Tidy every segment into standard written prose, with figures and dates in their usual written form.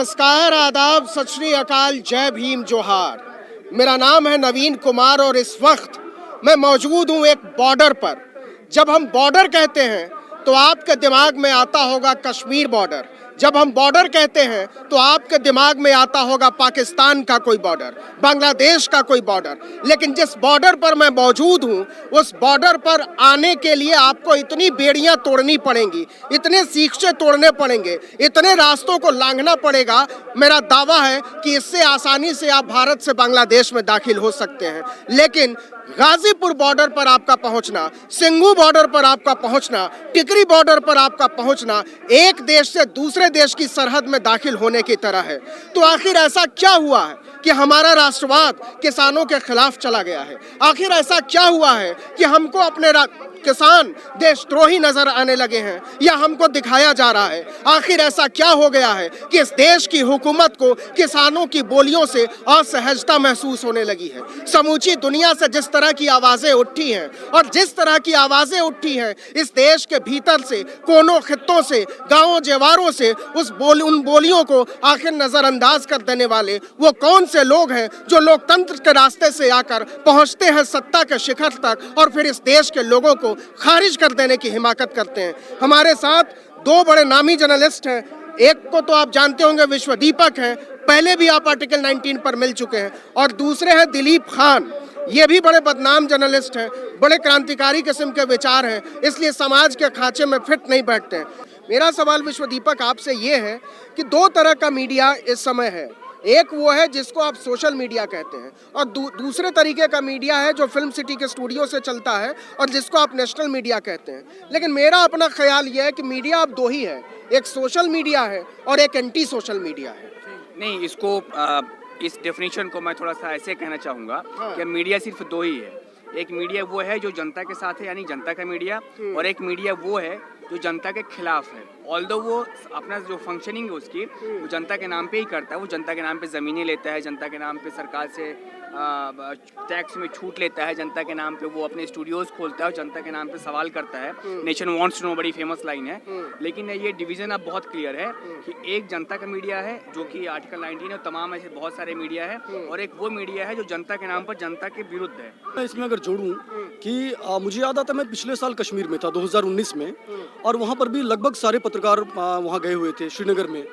नमस्कार, आदाब, सत श्री अकाल, जय भीम, जोहार। मेरा नाम है नवीन कुमार और इस वक्त मैं मौजूद हूँ एक बॉर्डर पर। जब हम बॉर्डर कहते हैं तो आपके दिमाग में आता होगा कश्मीर बॉर्डर। जब हम बॉर्डर कहते हैं तो आपके दिमाग में आता होगा पाकिस्तान का कोई बॉर्डर, बांग्लादेश का कोई बॉर्डर। लेकिन जिस बॉर्डर पर मैं मौजूद हूँ, उस बॉर्डर पर आने के लिए आपको इतनी बेड़ियां तोड़नी पड़ेंगी, इतने सीखचे तोड़ने पड़ेंगे, इतने रास्तों को लांघना पड़ेगा। मेरा दावा है कि इससे आसानी से आप भारत से बांग्लादेश में दाखिल हो सकते हैं। लेकिन गाजीपुर बॉर्डर पर आपका पहुंचना, सिंघू बॉर्डर पर आपका पहुंचना, टिकरी बॉर्डर पर आपका पहुंचना एक देश से दूसरे देश की सरहद में दाखिल होने की तरह है। तो आखिर ऐसा क्या हुआ है कि हमारा राष्ट्रवाद किसानों के खिलाफ चला गया है? आखिर ऐसा क्या हुआ है कि हमको अपने किसान देशद्रोही नजर आने लगे हैं, या हमको दिखाया जा रहा है? आखिर ऐसा क्या हो गया है कि इस देश की हुकूमत को किसानों की बोलियों से असहजता महसूस होने लगी है? समूची दुनिया से जिस तरह की आवाजें उठी हैं और जिस तरह की आवाजें उठी हैं इस देश के भीतर से, कोनों खित्तों से, गांवों जेवारों से, उन बोलियों को आखिर नजरअंदाज कर देने वाले वो कौन से लोग हैं जो लोकतंत्र के रास्ते से आकर पहुंचते हैं सत्ता के शिखर तक और फिर इस देश के लोगों को खारिज कर देने की हिमाकत करते हैं? हमारे साथ दो बड़े नामी जर्नलिस्ट हैं। एक को तो आप जानते होंगे, विश्वदीपक हैं, पहले भी आप आर्टिकल 19 पर मिल चुके हैं, और दूसरे हैं दिलीप खान। ये भी बड़े बदनाम जर्नलिस्ट हैं, बड़े क्रांतिकारी किस्म के विचार हैं, इसलिए समाज के खांचे में फिट नहीं बैठते हैं। मेरा सवाल विश्वदीपक आपसे ये है कि दो तरह का मीडिया इस समय है। एक वो है जिसको आप सोशल मीडिया कहते हैं, और दूसरे तरीके का मीडिया है जो फिल्म सिटी के स्टूडियो से चलता है और जिसको आप नेशनल मीडिया कहते हैं। लेकिन मेरा अपना ख्याल ये है कि मीडिया अब दो ही है, एक सोशल मीडिया है और एक एंटी सोशल मीडिया है। नहीं, इसको इस डेफिनेशन को मैं थोड़ा सा ऐसे कहना चाहूँगा कि मीडिया सिर्फ दो ही है। एक मीडिया वो है जो जनता के साथ है, यानी जनता का मीडिया, और एक मीडिया वो है जो जनता के खिलाफ है। ऑल्दो वो अपना जो फंक्शनिंग है उसकी वो जनता के नाम पे ही करता है। वो जनता के नाम पे ज़मीनें लेता है, जनता के नाम पे सरकार से टैक्स में छूट लेता है, जनता के नाम पे वो अपने स्टूडियोज़ खोलता है और जनता के नाम पे सवाल करता है। नेशन वांट्स टू नो बड़ी फेमस लाइन है। लेकिन ये डिवीज़न अब बहुत क्लियर है कि एक जनता का मीडिया है जो कि आर्टिकल 19 है, तमाम ऐसे बहुत सारे मीडिया है, और एक वो मीडिया है जो जनता के नाम पर जनता के विरुद्ध है। मैं इसमें अगर जोड़ूं कि मुझे याद आता, मैं पिछले साल कश्मीर में था 2019 में, और वहाँ पर भी लगभग सारे पत्रकार वहाँ गए हुए थे श्रीनगर में,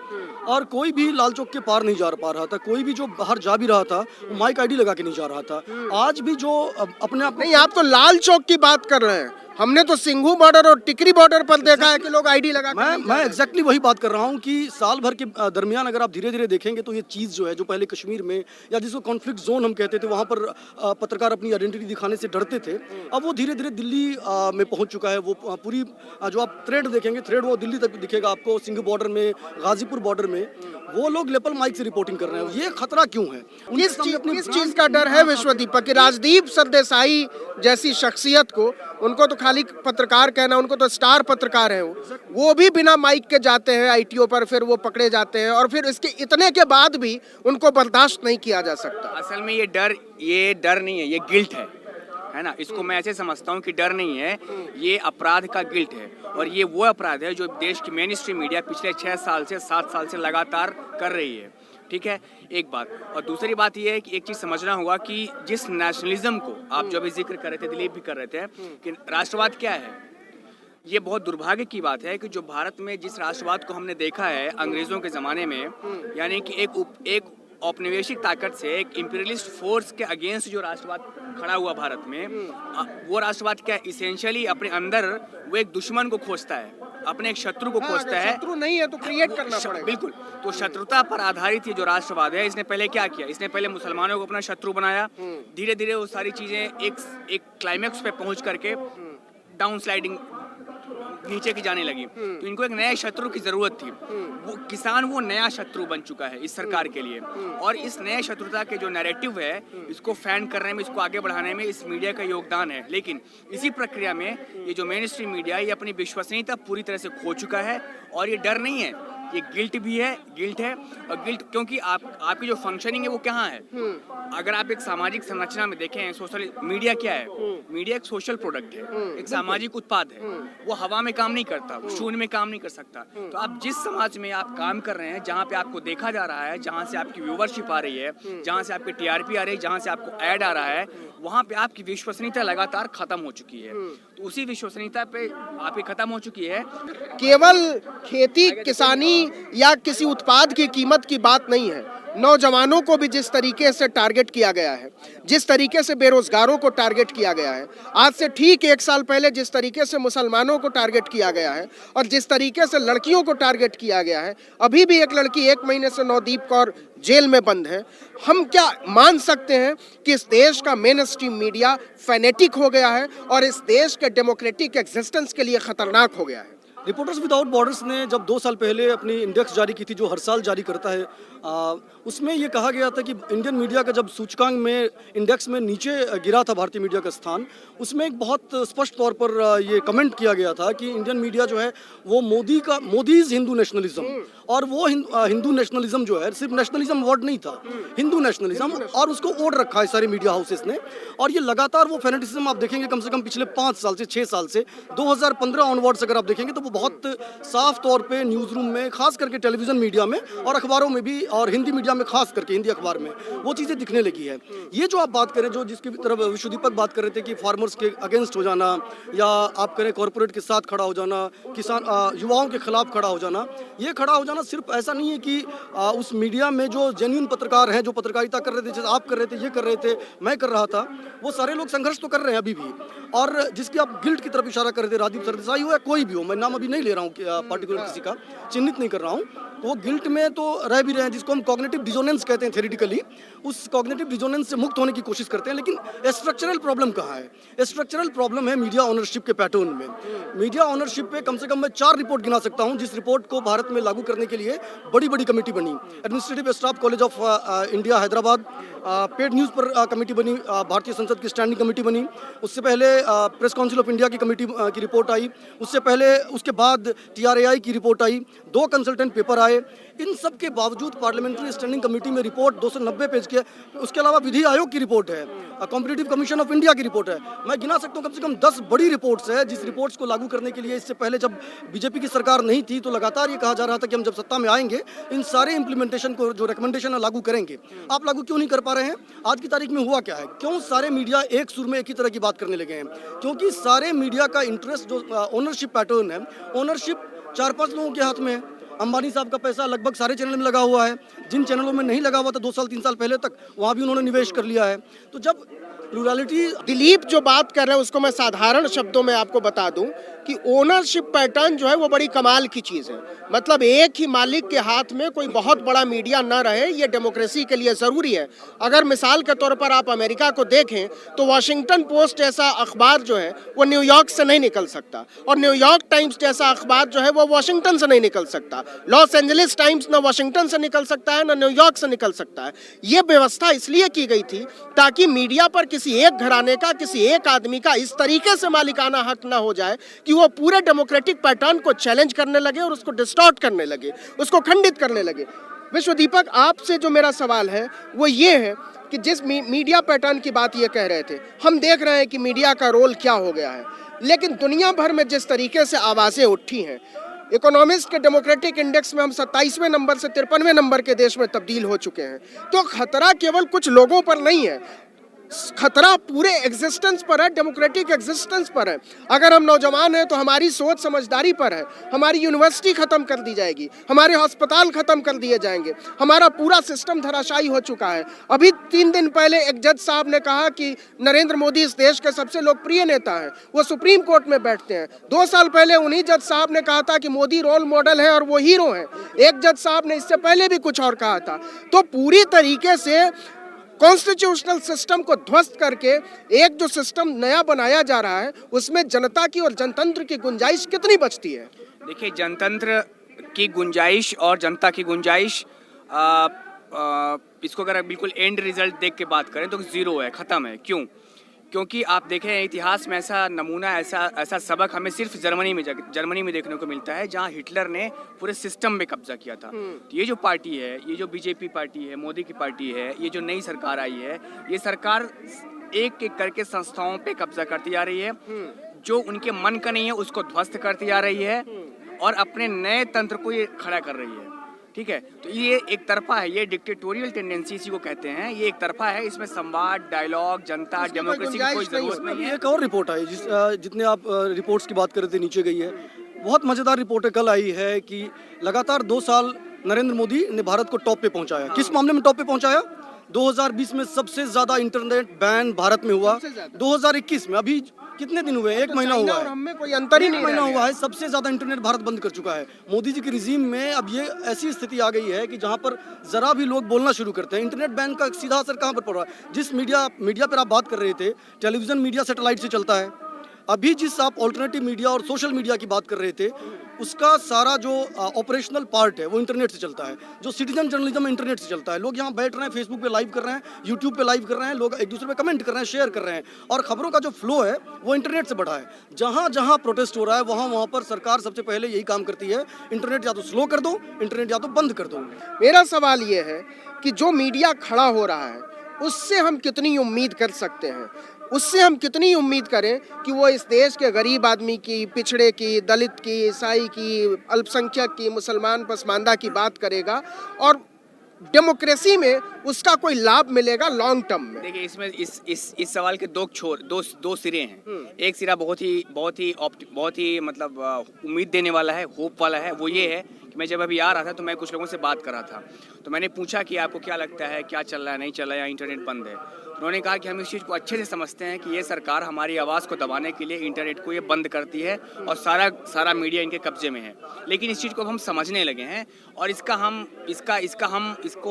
और कोई भी लाल चौक के पार नहीं जा पा रहा था। कोई भी जो बाहर जा भी रहा था वो माइक आईडी लगा के नहीं जा रहा था। आज भी जो अपने आप नहीं, आप तो लाल चौक की बात कर रहे हैं, हमने तो सिंघू बॉर्डर और टिकरी बॉर्डर पर देखा है कि लोग आईडी लगा के मैं एग्जैक्टली वही बात कर रहा हूँ कि साल भर के दरमियान अगर आप धीरे धीरे देखेंगे तो ये चीज़ जो है, जो पहले कश्मीर में या जिसको कॉन्फ्लिक्ट जोन हम कहते थे, वहाँ पर पत्रकार अपनी आइडेंटिटी दिखाने से डरते थे, अब वो धीरे धीरे दिल्ली में पहुँच चुका है। वो पूरी जो आप थ्रेड देखेंगे, थ्रेड वो दिल्ली तक दिखेगा आपको। सिंघू बॉर्डर में, गाजीपुर बॉर्डर में वो लोग लेपल माइक से रिपोर्टिंग कर रहे हैं। ये खतरा क्यों है? किस चीज का डर है विश्वदीपक? राजदीप सरदेसाई जैसी शख्सियत को, उनको तो खाली पत्रकार कहना, उनको तो स्टार पत्रकार है, वो भी बिना माइक के जाते हैं आईटीओ पर, फिर वो पकड़े जाते हैं, और फिर इसके इतने के बाद भी उनको बर्दाश्त नहीं किया जा सकता। असल में ये डर नहीं है, ये गिल्ट है ना। इसको मैं ऐसे समझता हूँ कि डर नहीं है, ये अपराध का गिल्ट है। और ये वो अपराध है जो देश की मेन स्ट्रीम मीडिया पिछले 6 साल से 7 साल से लगातार कर रही है। ठीक है, एक बात। और दूसरी बात ये है कि एक चीज़ समझना होगा कि जिस नेशनलिज्म को आप जो अभी जिक्र कर रहे थे, दिलीप भी कर रहे थे, कि राष्ट्रवाद क्या है, ये बहुत दुर्भाग्य की बात है कि जो भारत में जिस राष्ट्रवाद को हमने देखा है अंग्रेज़ों के ज़माने में, यानी कि एक औपनिवेशिक ताकत से, एक इंपीरियलिस्ट फोर्स के अगेंस्ट जो राष्ट्रवाद खड़ा हुआ भारत में, वो राष्ट्रवाद क्या है? इसेंशियली अपने अंदर वो एक दुश्मन को खोजता है, अपने एक शत्रु को खोजता है। शत्रु नहीं है तो क्रिएट करना पड़ेगा। बिल्कुल, तो शत्रुता पर आधारित ये जो राष्ट्रवाद है, इसने पहले क्या किया? इसने पहले मुसलमानों को अपना शत्रु बनाया। धीरे धीरे वो सारी चीजें एक क्लाइमेक्स पे पहुंच करके डाउन स्लाइडिंग नीचे की जाने लगी। तो इनको एक नए शत्रु की जरूरत थी। वो किसान वो नया शत्रु बन चुका है इस सरकार के लिए, और इस नए शत्रुता के जो नैरेटिव है, इसको फैन करने में, इसको आगे बढ़ाने में इस मीडिया का योगदान है। लेकिन इसी प्रक्रिया में ये जो मेन स्ट्रीम मीडिया, ये अपनी विश्वसनीयता पूरी तरह से खो चुका है। और ये डर नहीं है, ये गिल्ट है। और गिल्ट क्योंकि आपकी जो फंक्शनिंग है वो कहाँ है। अगर आप एक सामाजिक संरचना में देखें, सोशल मीडिया क्या है, मीडिया एक सोशल प्रोडक्ट है, एक सामाजिक उत्पाद है। वो हवा में काम नहीं करता, वो शून्य में काम नहीं कर सकता। तो आप जिस समाज में आप काम कर रहे हैं, जहाँ पे आपको देखा जा रहा है, जहाँ से आपकी व्यूवरशिप आ रही है, जहाँ से आपकी टीआरपी आ रही है, जहाँ से आपको ऐड आ रहा है, वहाँ पे आपकी विश्वसनीयता लगातार खत्म हो चुकी है। तो उसी विश्वसनीयता पे आपकी खत्म हो चुकी है। केवल खेती किसानी या किसी उत्पाद की कीमत की बात नहीं है, नौजवानों को भी जिस तरीके से टारगेट किया गया है, जिस तरीके से बेरोजगारों को टारगेट किया गया है, आज से ठीक 1 साल पहले जिस तरीके से मुसलमानों को टारगेट किया गया है और जिस तरीके से लड़कियों को टारगेट किया गया है, अभी भी एक लड़की 1 महीने से नवदीप कौर जेल में बंद है। हम क्या मान सकते हैं कि इस देश का मेन स्ट्रीम मीडिया फैनेटिक हो गया है और इस देश के डेमोक्रेटिक एग्जिस्टेंस के लिए खतरनाक हो गया है। रिपोर्टर्स विदाउट बॉर्डर्स ने जब 2 साल पहले अपनी इंडेक्स जारी की थी, जो हर साल जारी करता है, उसमें ये कहा गया था कि इंडियन मीडिया का जब सूचकांक में इंडेक्स में नीचे गिरा था भारतीय मीडिया का स्थान, उसमें एक बहुत स्पष्ट तौर पर ये कमेंट किया गया था कि इंडियन मीडिया जो है वो मोदीज हिंदू नेशनलिज्म, और वो हिंदू नेशनलिज्म जो है सिर्फ नेशनलिज्म वर्ड नहीं था, हिंदू नेशनलिज्म, और उसको ओढ़ रखा है सारे मीडिया हाउसेस ने। और ये लगातार वो फैनेटिज्म आप देखेंगे कम से कम पिछले 5 साल से 6 साल से 2015 ऑनवर्ड्स अगर आप देखेंगे तो वो बहुत साफ तौर पे न्यूज़ रूम में, खास करके टेलीविजन मीडिया में और अखबारों में भी, और हिंदी मीडिया में खास करके हिंदी अखबार में वो चीज़ें दिखने लगी है। ये जो आप बात करें, जो जिसकी तरफ विश्वदीपक बात कर रहे थे कि फार्मर्स के अगेंस्ट हो जाना, या आप करें कॉर्पोरेट के साथ खड़ा हो जाना, किसान युवाओं के खिलाफ खड़ा हो जाना, ये खड़ा हो जाना सिर्फ ऐसा नहीं है कि उस मीडिया में जो जेन्युइन पत्रकार हैं, जो पत्रकारिता कर रहे थे, जैसे आप कर रहे थे, ये कर रहे थे, मैं कर रहा था, वो सारे लोग संघर्ष तो कर रहे हैं अभी भी। और जिसकी आप गिल्ट की तरफ इशारा कर रहे थे, राजीव सरदेसाई हो या कोई भी हो, मैं नाम अभी नहीं ले रहा हूँ पार्टिकुलर किसी का, चिन्हित नहीं कर रहा हूँ, तो वो गिल्ट में तो रह भी रहे हैं, जिसको हम कॉग्निटिव डिसोनेंस कहते हैं थ्योरेटिकली। उस कॉग्निटिव डिसोनेंस से मुक्त होने की कोशिश करते हैं, लेकिन स्ट्रक्चरल प्रॉब्लम कहाँ है? स्ट्रक्चरल प्रॉब्लम है मीडिया ओनरशिप के पैटर्न में। मीडिया ओनरशिप पे कम से कम मैं 4 रिपोर्ट गिना सकता हूँ, जिस रिपोर्ट को भारत में लागू करने के लिए बड़ी बड़ी कमेटी बनी। Administrative staff college of India Hyderabad, paid news पर कमेटी बनी, भारतीय संसद की स्टैंडिंग कमेटी बनी, उससे पहले प्रेस काउंसिल ऑफ इंडिया की कमेटी की रिपोर्ट आई, उससे पहले उसके बाद TRAI की रिपोर्ट आई, 2 कंसल्टेंट पेपर आए। इन सब के बावजूद पार्लियामेंट्री स्टैंडिंग कमेटी में रिपोर्ट 290 पेज की है। उसके अलावा विधि आयोग की रिपोर्ट है, कॉम्पिटिटिव कमीशन ऑफ इंडिया की रिपोर्ट है। मैं गिना सकता हूँ कम से कम 10 बड़ी रिपोर्ट्स है, जिस रिपोर्ट्स को लागू करने के लिए इससे पहले जब बीजेपी की सरकार नहीं थी तो लगातार ये कहा जा रहा था कि हम जब सत्ता में आएंगे इन सारे इंप्लीमेंटेशन को, जो रिकमेंडेशन है, लागू करेंगे। आप लागू क्यों नहीं कर पा रहे हैं? आज की तारीख में हुआ क्या है? क्यों सारे मीडिया एक सुर में एक ही तरह की बात करने लगे हैं? क्योंकि सारे मीडिया का इंटरेस्ट, जो ओनरशिप पैटर्न है, ओनरशिप 4-5 लोगों के हाथ में है। अंबानी साहब का पैसा लगभग सारे चैनल में लगा हुआ है, जिन चैनलों में नहीं लगा हुआ था 2 साल 3 साल पहले तक, वहाँ भी उन्होंने निवेश कर लिया है। तो जब प्लुरलिटी, दिलीप जो बात कर रहे हैं उसको मैं साधारण शब्दों में आपको बता दूं कि ओनरशिप पैटर्न जो है वो बड़ी कमाल की चीज़ है। मतलब एक ही मालिक के हाथ में कोई बहुत बड़ा मीडिया ना रहे, ये डेमोक्रेसी के लिए ज़रूरी है। अगर मिसाल के तौर पर आप अमेरिका को देखें तो वॉशिंगटन पोस्ट जैसा अखबार जो है वो न्यूयॉर्क से नहीं निकल सकता, और न्यूयॉर्क टाइम्स जैसा अखबार जो है वो वॉशिंगटन से नहीं निकल सकता। लॉस एंजलिस टाइम्स ना वॉशिंगटन से निकल सकता है ना न्यूयॉर्क से निकल सकता है। ये व्यवस्था इसलिए की गई थी ताकि मीडिया पर किसी एक घराने का, किसी एक आदमी का इस तरीके से मालिकाना हक ना हो जाए कि वो पूरे डेमोक्रेटिक पैटर्न को चैलेंज करने लगे और उसको डिस्टॉर्ट करने लगे, उसको खंडित करने लगे। विश्वदीपक, आपसे जो मेरा सवाल है वो ये है कि जिस मीडिया पैटर्न की बात ये कह रहे थे, हम देख रहे हैं कि मीडिया का रोल क्या हो गया है, लेकिन दुनिया भर में जिस तरीके से आवाज़ें उठी हैं, इकोनॉमिस्ट के डेमोक्रेटिक इंडेक्स में हम 27वें नंबर से 53वें नंबर के देश में तब्दील हो चुके हैं। तो खतरा केवल कुछ लोगों पर नहीं है, खतरा पूरे एग्जिस्टेंस पर है, डेमोक्रेटिक एग्जिस्टेंस पर है। अगर हम नौजवान हैं तो हमारी सोच समझदारी पर है। हमारी यूनिवर्सिटी खत्म कर दी जाएगी, हमारे अस्पताल खत्म कर दिए जाएंगे, हमारा पूरा सिस्टम धराशायी हो चुका है। अभी 3 दिन पहले एक जज साहब ने कहा कि नरेंद्र मोदी इस देश के सबसे लोकप्रिय नेता हैं, वो सुप्रीम कोर्ट में बैठते हैं। 2 साल पहले उन्हीं जज साहब ने कहा था कि मोदी रोल मॉडल है और वो हीरो हैं। एक जज साहब ने इससे पहले भी कुछ और कहा था। तो पूरी तरीके से कॉन्स्टिट्यूशनल सिस्टम को ध्वस्त करके एक जो सिस्टम नया बनाया जा रहा है, उसमें जनता की और जनतंत्र की गुंजाइश कितनी बचती है? देखिए, जनतंत्र की गुंजाइश और जनता की गुंजाइश, इसको अगर बिल्कुल एंड रिजल्ट देख के बात करें तो 0 है, ख़त्म है। क्यों? क्योंकि आप देखें इतिहास में ऐसा नमूना ऐसा सबक हमें सिर्फ जर्मनी में देखने को मिलता है, जहां हिटलर ने पूरे सिस्टम पे कब्जा किया था। तो ये जो पार्टी है, ये जो बीजेपी पार्टी है, मोदी की पार्टी है, ये जो नई सरकार आई है, ये सरकार एक एक करके संस्थाओं पे कब्जा करती जा रही है, जो उनके मन का नहीं है उसको ध्वस्त करती जा रही है और अपने नए तंत्र को ये खड़ा कर रही है। ठीक है, तो ये एक तरफा है, ये डिक्टेटोरियल टेंडेंसी इसी को कहते हैं, ये एक तरफा है, इसमें संवाद, डायलॉग, जनता, डेमोक्रेसी की कोई जरूरत नहीं है। एक और रिपोर्ट आई जितने आप रिपोर्ट्स की बात कर रहे थे नीचे गई है, बहुत मजेदार रिपोर्ट कल आई है कि लगातार 2 साल नरेंद्र मोदी ने भारत को टॉप पे पहुंचाया। किस मामले में टॉप पे पहुंचाया? 2020 में सबसे ज्यादा इंटरनेट बैन भारत में हुआ, 2021 में अभी कितने दिन हुए? 1 महीना हुआ है, हमें कोई अंतर ही नहीं महीना हुआ है, सबसे ज्यादा इंटरनेट भारत बंद कर चुका है। मोदी जी की रिजीम में अब ये ऐसी स्थिति आ गई है कि जहां पर जरा भी लोग बोलना शुरू करते हैं। इंटरनेट बैन का सीधा असर कहां पर पड़ रहा है? जिस मीडिया पर आप बात कर रहे थे, टेलीविजन मीडिया सैटेलाइट से चलता है। अभी जिस आप ऑल्टरनेटिव मीडिया और सोशल मीडिया की बात कर रहे थे, उसका सारा जो ऑपरेशनल पार्ट है वो इंटरनेट से चलता है। जो सिटीजन जर्नलिज्म इंटरनेट से चलता है। लोग यहाँ बैठ रहे हैं, फेसबुक पे लाइव कर रहे हैं, यूट्यूब पे लाइव कर रहे हैं, लोग एक दूसरे पे कमेंट कर रहे हैं, शेयर कर रहे हैं, और खबरों का जो फ्लो है वो इंटरनेट से बढ़ा है। जहाँ जहाँ प्रोटेस्ट हो रहा है वहाँ पर सरकार सबसे पहले यही काम करती है, इंटरनेट या तो स्लो कर दो, इंटरनेट या तो बंद कर दो। मेरा सवाल ये है कि जो मीडिया खड़ा हो रहा है उससे हम कितनी उम्मीद कर सकते हैं? उससे हम कितनी उम्मीद करें कि वो इस देश के गरीब आदमी की, पिछड़े की, दलित की, ईसाई की, अल्पसंख्यक की, मुसलमान पसमानदा की बात करेगा और डेमोक्रेसी में उसका कोई लाभ मिलेगा लॉन्ग टर्म में? देखिए, इसमें इस सवाल के दो सिरे हैं। एक सिरा बहुत ही मतलब उम्मीद देने वाला है, होप वाला है। वो ये है कि मैं जब अभी आ रहा था तो मैं कुछ लोगों से बात कर रहा था, तो मैंने पूछा कि आपको क्या लगता है, क्या चल रहा है, नहीं चल रहा है, या इंटरनेट बंद है? उन्होंने कहा कि हम इस चीज़ को अच्छे से समझते हैं कि ये सरकार हमारी आवाज़ को दबाने के लिए इंटरनेट को ये बंद करती है और सारा मीडिया इनके कब्जे में है। लेकिन इस चीज़ को हम समझने लगे हैं और इसको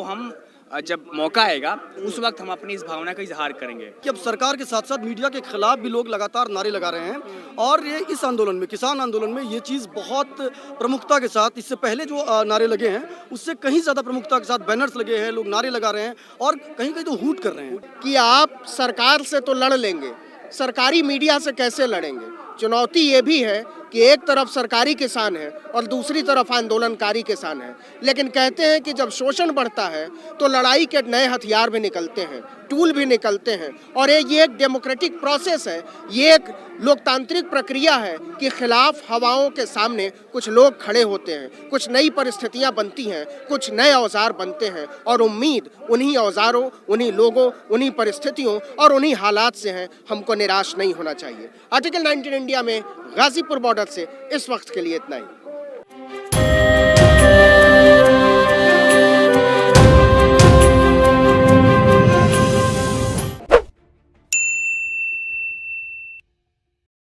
हम जब मौका आएगा उस वक्त हम अपनी इस भावना का इजहार करेंगे। कि अब सरकार के साथ साथ मीडिया के खिलाफ भी लोग लगातार नारे लगा रहे हैं, और ये इस आंदोलन में, किसान आंदोलन में, ये चीज़ बहुत प्रमुखता के साथ, इससे पहले जो नारे लगे हैं उससे कहीं ज़्यादा प्रमुखता के साथ बैनर्स लगे हैं, लोग नारे लगा रहे हैं और कहीं कहीं तो हूट कर रहे हैं कि आप सरकार से तो लड़ लेंगे, सरकारी मीडिया से कैसे लड़ेंगे? चुनौती ये भी है कि एक तरफ सरकारी किसान है और दूसरी तरफ आंदोलनकारी किसान है, लेकिन कहते हैं कि जब शोषण बढ़ता है तो लड़ाई के नए हथियार भी निकलते हैं, टूल भी निकलते हैं, और ये एक डेमोक्रेटिक प्रोसेस है, ये एक लोकतांत्रिक प्रक्रिया है कि खिलाफ हवाओं के सामने कुछ लोग खड़े होते हैं, कुछ नई परिस्थितियां बनती हैं, कुछ नए औजार बनते हैं, और उम्मीद उन्हीं औजारों, उन्हीं लोगों, उन्हीं परिस्थितियों और उन्हीं हालात से है। हमको निराश नहीं होना चाहिए। आर्टिकल 19 इंडिया में गाजीपुर बॉर्डर से इस वक्त के लिए इतना ही।